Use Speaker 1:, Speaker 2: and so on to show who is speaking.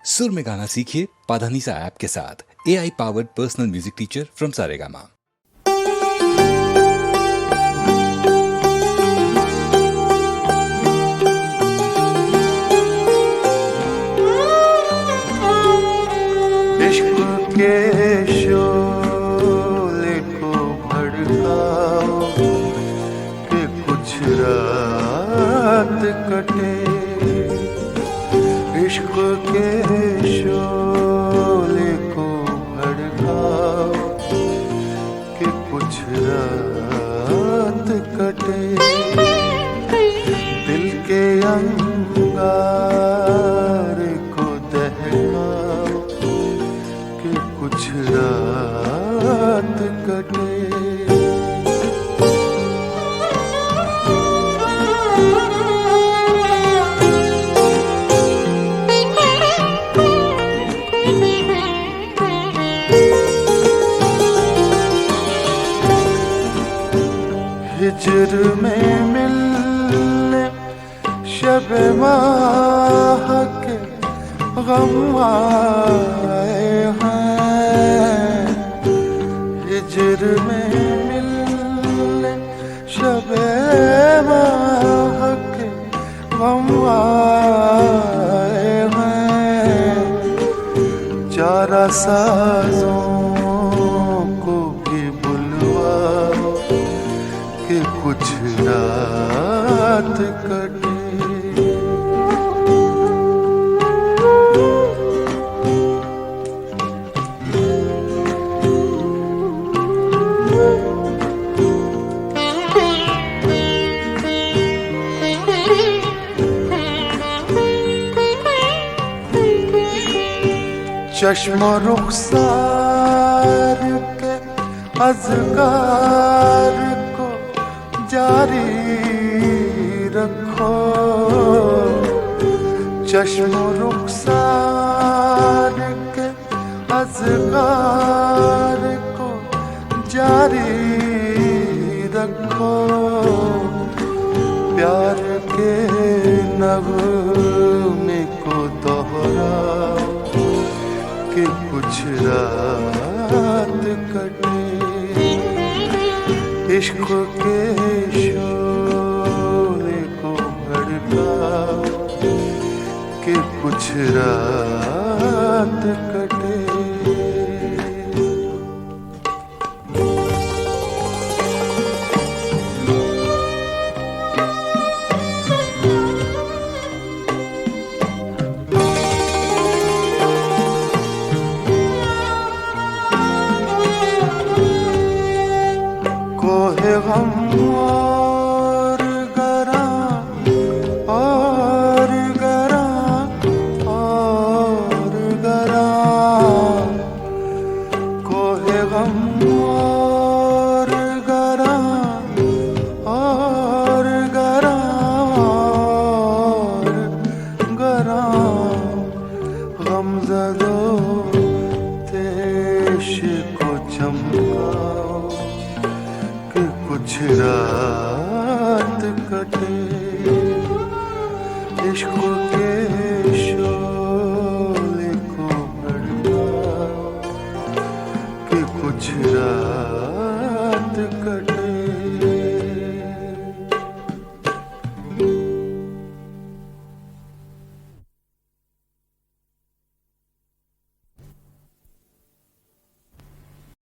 Speaker 1: सुर में गाना सीखिए पाधानीसा ऐप के साथ। AI powered personal music teacher from Saregama.
Speaker 2: इश्क के शोले को भड़काओ कि कुछ रात कटे। इश्क के शोले को भड़काओ कि कुछ रात कटे। दिल के अंगारे को दहकाओ कि कुछ रात कटे। हिज्र में मिलने शब माह के गम आए हैं। हिज्र में मिलने शब माह के गम आए हैं। चारा साजों को भी बुलवाओ कि कुछ रात कटे। चश्म रुखसार के अज़कार को जारी रखो। चश्म रुखसार के अज़कार को जारी रखो। प्यार के नग़मे को दोहराओ कि कुछ रात कटे। इश्क के शोले को भड़काओ कि कुछ रात कटे। कोहे गम और गरा और गरा और गरा। कोहे गम और गरा और गरा और गरा। गमज़दो तेश को चमकाओ कि कुछ रात कटे। इश्क